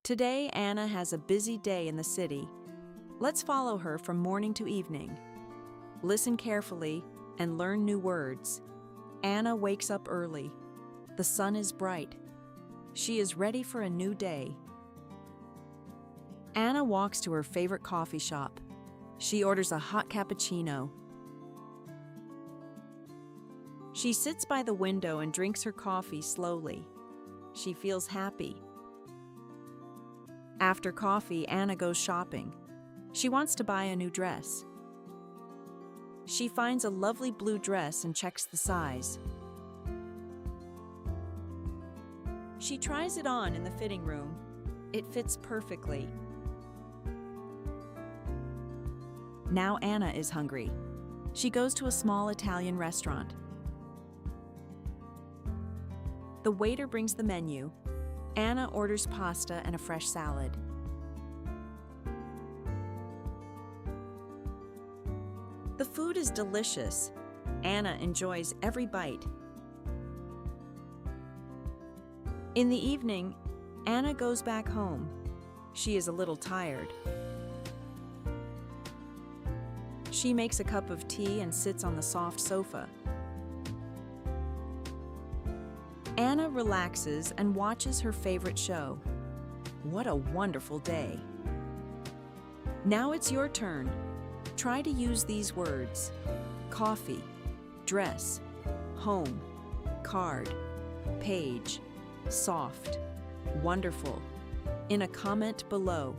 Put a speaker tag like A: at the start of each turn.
A: Today, Anna has a busy day in the city. Let's follow her from morning to evening. Listen carefully and learn new words. Anna wakes up early. The sun is bright. She is ready for a new day. Anna walks to her favorite coffee shop. She orders a hot cappuccino. She sits by the window and drinks her coffee slowly. She feels happy. After coffee, Anna goes shopping. She wants to buy a new dress. She finds a lovely blue dress and checks the size. She tries it on in the fitting room. It fits perfectly. Now Anna is hungry. She goes to a small Italian restaurant. The waiter brings the menu. Anna orders pasta and a fresh salad. The food is delicious. Anna enjoys every bite. In the evening, Anna goes back home. She is a little tired. She makes a cup of tea and sits on the soft sofa. Anna relaxes and watches her favorite show. What a wonderful day. Now it's your turn. Try to use these words: coffee, dress, home, card, page, soft, wonderful, in a comment below.